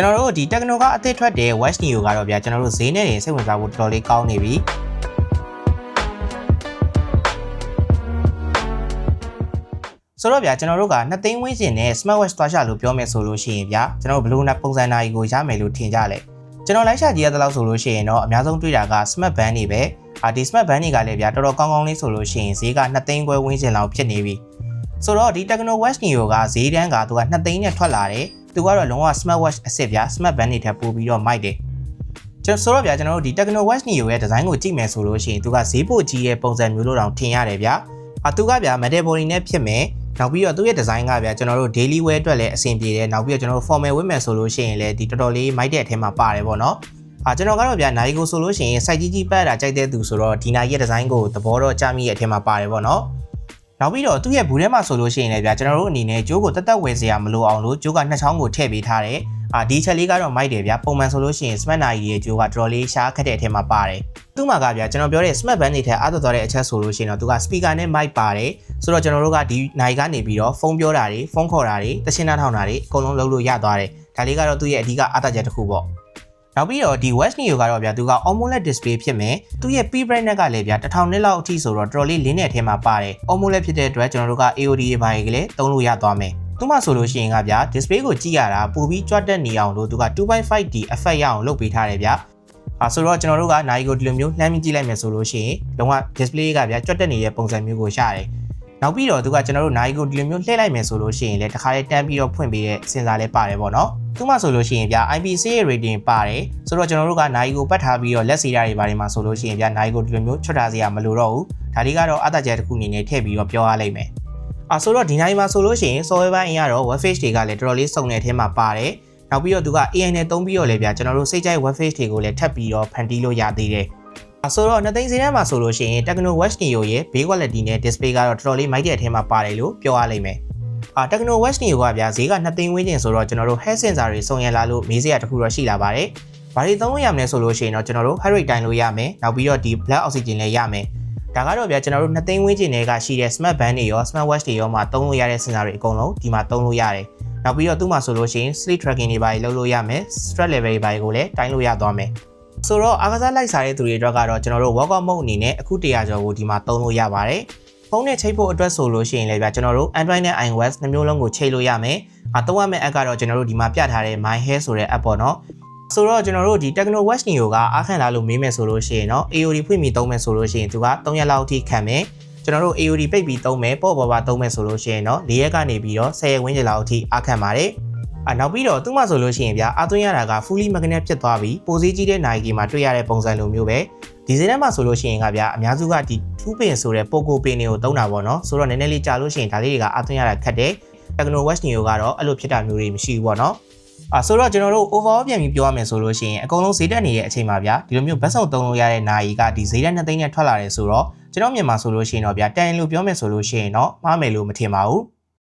ကျွန်တော်တို့ဒီ Tecno ကအသစ်ထွက်တဲ့ Watch Neo ကတော့ဗျာကျွန်တော်တို့ဈေးနဲ့စိတ်ဝင်စားဖို့တော်တော်လေးကောင်းနေပြီဆိုတော့ဗျာကျွန်တော်တို့က2သိန်းဝန်းကျင်နဲ့ Smartwatch သွားရှာလို့ပြောမယ်ဆိုလို့ရှိရင်ဗျာကျွန်တော်ဘယ်လိုနဲ့ပုံစံနာရီကိုရမယ်လို့ထင်ကြလဲကျွန်တော်လိုက်ရှာကြည့်ရတဲ့လောက်ဆိုလို့ရှိရင်တော့အများဆုံးတွေ့တာက Smart Band တွေပဲဒီ Smart Band တွေကလည်းဗျာတော်တော်ကောင်းကောင်းလေးဆိုလို့ရှိရင်ဈေးက2သိန်းခွဲဝန်းကျင်လောက်ဖြစ်နေပြီဆိုတော့ဒီ Tecno Watch Neo ကဈေးတန်းကသူက2သိန်းနဲ့ထွက်လာတယ်သူကတော့လုံးဝ Smartwatch အစစ်ဗျာ Smart Band တွေထပ်ပို့ပြီးတော့မိုက်တယ်ဆိုတော့ဗျာကျွန်တော်တို့ဒီ Tecno Watch Neo ရဲ့ဒီဇိုင်းကိုကြည့်မယ်ဆိုလို့ရှိရင်သူကဈေးပိုကြီးရဲ့ပုံစံမျိုးလို့တောင်ထင်ရတယ်ဗျာသူကဗျာ metal body နဲ့ဖြစ်မယ်နောက်ပြီးတော့သူ့ရဲ့ဒီဇိုင်းကဗျာကျွန်တော်တို့ daily wear အတွက်လည်းအဆင်ပြေတယ်နောက်ပြီးတော့ကျွန်တော်တို့ formal ဝတ်မယ်ဆိုလို့ရှိရင်လည်းဒီတော်တော်လေးမိုက်တဲ့အထက်မှာပါတယ်ပေါ့နော်ကျွန်တော်ကတော့ဗျာနိုင်ကိုဆိုလို့ရှိရင် site ကြီးပတ်တာကြိုက်တဲ့သူဆိုတော့ဒီနိုင်ရဲ့ဒီဇိုင်းကိုသဘောတော့ကြမိရဲ့အထက်မှာပါတယ်ပေါ့နော်နောက်ပြီးတော့သူ့ရဲ့ဘူးထဲမှာဆိုလို့ရှိရင်လည်းဗျာကျွန်တော်တို့အနေနဲ့ဂျိုးကိုတက်ဝယ်စရာမလိုအောင်လို့ဂျိုးကနှစ်ချောင်းကိုထည့်ပေးထားတယ်ဒီချက်လေးကတော့မိုက်တယ်ဗျာပုံမှန်ဆိုလို့ရှိရင် smart နာရီရဲ့ဂျိုးကတော်တော်လေးရှားခက်တဲ့အထက်မှာပါတယ်သူ့မှာကဗျာကျွန်တော်ပြောတဲ့ smart band တွေထက်အားတော်တဲ့အချက်ဆိုလို့ရှိရင်တော့သူက speaker နဲ့ mic ပါတယ်ဆိုတော့ကျွန်တော်တို့ကဒီနိုင်ကနေပြီးတော့ဖုန်းပြောတာတွေဖုန်းခေါ်တာတွေတချင်းနှာထောင်တာတွေအကုန်လုံးလုပ်လို့ရသွားတယ်ဒါလေးကတော့သူ့ရဲ့အဓိကအားသာချက်တစ်ခုပေါ့နောက်ပြီးတော့ဒီ Watch Neo ကတော့ဗျာသူက AMOLED display ဖြစ်မယ်သူ့ရဲ့ P brightness ကလည်းဗျာ1000 nit လောက်အထိဆိုတော့တော်တော်လေးလင်းတဲ့အထဲမှာပါတယ် AMOLED ဖြစ်တဲ့အတွက်ကျွန်တော်တို့က AOD တွေဘာတွေကလည်းသုံးလို့ရသွားမယ်သူမှဆိုလို့ရှိရင်ကဗျာ display ကိုကြည့်ရတာပိုပြီးကြွတက်နေအောင်လို့သူက 2.5D effect ရအောင်လုပ်ပေးထားတယ်ဗျာဆိုတော့ကျွန်တော်တို့ကနိုင်ကိုဒီလိုမျိုးလှမ်းမြင်ကြည့်လိုက်မယ်ဆိုလို့ရှိရင်လုံးဝ display ကဗျာကြွတက်နေတဲ့ပုံစံမျိုးကိုရတယ်နောက်ပြီးတော့သူကကျွန်တော်တို့နိုင်ကိုဒီလိုမျိုးလှည့်လိုက်မယ်ဆိုလို့ရှိရင်လည်းတစ်ခါလေးတန်းပြီးတော့ဖွင့်ပေးတဲ့စင်ဆာလေးပါတယ်ပေါ့နော်သူမှဆိုလို့ရှိရင်ဗျာ IPC ရဲ့ rating ပါတယ်ဆိုတော့ကျွန်တော်တို့ကနိုင်ကိုပတ်ထားပြီးတော့လက်စီတာတွေဘာတွေမှာဆိုလို့ရှိရင်ဗျာနိုင်ကိုဒီလိုမျိုးချွတ်ထားစရာမလိုတော့ဘူးဒါလေးကတော့အသက်ကျတစ်ခုအနေနဲ့ထည့်ပြီးတော့ပြောရလိမ့်မယ်ဆိုတော့ဒီနိုင်မှာဆိုလို့ရှိရင် software ပိုင်းအရတော့ web page တွေကလည်းတော်တော်လေးစုံတဲ့အထဲမှာပါတယ်နောက်ပြီးတော့သူက AI နဲ့သုံးပြီးတော့လည်းဗျာကျွန်တော်တို့စိတ်ကြိုက် web page တွေကိုလည်းထပ်ပြီးတော့ဖန်တီးလို့ရသေးတယ်ဆိုတော့2သိန်းဈေးထဲမှာဆိုလို့ရှိရင် Tecno Watch Neo ရဲ့ build quality နဲ့ display ကတော့တော်တော်လေးမိုက်တဲ့အထဲမှာပါတယ်လို့ပြောရလိမ့်မယ်Tecno Watch Neo ကဗျာဈေးက2သိန်းဝန်းကျင်ဆိုတော့ကျွန်တော်တို့ head sensor တွေစုံရလာလို့မေးစရာတခုတော့ရှိလာပါတယ်ဘာတွေသုံးလို့ရမလဲဆိုလို့ရှိရင်တော့ကျွန်တော်တို့ heart rate တိုင်းလို့ရမယ်နောက်ပြီးတော့ဒီ blood oxygen လည်းရမယ်ဒါကတော့ဗျာကျွန်တော်တို့2သိန်းဝန်းကျင်တွေကရှိတဲ့ smart band တွေရော smart watch တွေရောမှာသုံးလို့ရတဲ့ sensor တွေအကုန်လုံးဒီမှာသုံးလို့ရတယ်နောက်ပြီးတော့သူ့မှာဆိုလို့ရှိရင် sleep tracking တွေပါလုပ်လို့ရမယ် stress level တွေပါကိုလည်းတိုင်းလို့ရသွားမယ်ဆိုတော့အားကစားလိုက်စားတဲ့သူတွေအတွက်ကတော့ကျွန်တော်တို့ workout mode အနေနဲ့အခု100ကျော်ကိုဒီမှာသုံးလို့ရပါတယ်ဖုန်းနဲ့ချိတ်ဖို့အတွက်ဆိုလို့ရှိရင်လည်းဗျာကျွန်တော်တို့ Android နဲ့ iOS နှစ်မျိုးလုံးကိုချိတ်လို့ရမယ်သုံးရမယ့် app ကတော့ကျွန်တော်တို့ဒီမှာပြထားတဲ့ My Hair ဆိုတဲ့ app ပေါ့နော်ဆိုတော့ကျွန်တော်တို့ဒီ Tecno Watch Neo ကအားခံလာလို့မေးမယ်ဆိုလို့ရှိရင်တော့ AOD ဖွင့်ပြီးသုံးမယ်ဆိုလို့ရှိရင်သူက3ရက်လောက်အထိခံမယ်ကျွန်တော်တို့ AOD ပိတ်ပြီးသုံးမယ်ပေါ့ပါသုံးမယ်ဆိုလို့ရှိရင်တော့4ရက်ကနေပြီးတော့10ရက်ဝန်းကျင်လောက်အထိအားခံပါတယ်နောက်ပြီးတော့သူ့မှာဆိုလို့ရှိရင်ဗျာအားသွင်းရတာက fully magnet ဖြစ်သွားပြီးပိုစည်းကြီးတဲ့နိုင်ကြီးမှာတွေ့ရတဲ့ပုံစံလိုမျိုးပဲဒီစင်းထဲမှာဆိုလို့ရှိရင်ကဗျာအများစုကဒီ2 pin ဆိုတဲ့ Poco pin တွေကိုသုံးတာပေါ့နော်ဆိုတော့နည်းနည်းလေးကြာလို့ရှိရင်ဒါလေးတွေကအားသွင်းရတာခက်တယ် Tecno Watch Neo ကတော့အဲ့လိုဖြစ်တာမျိုးတွေမရှိဘူးပေါ့နော်ဆိုတော့ကျွန်တော်တို့ overall ပြန်ပြီးပြောရမယ်ဆိုလို့ရှိရင်အကုန်လုံးဈေးတက်နေတဲ့အချိန်မှာဗျာဒီလိုမျိုးဘတ်စုံသုံးလို့ရတဲ့နာရီကဒီဈေးတက်2သိန်းနဲ့ထွက်လာတယ်ဆိုတော့ကျွန်တော်မြန်မာဆိုလို့ရှိရင်တော့ဗျာတန်လို့ပြောမယ်ဆိုလို့ရှိရင်တော့မှားမယ်လို့မထင်ပါဘူး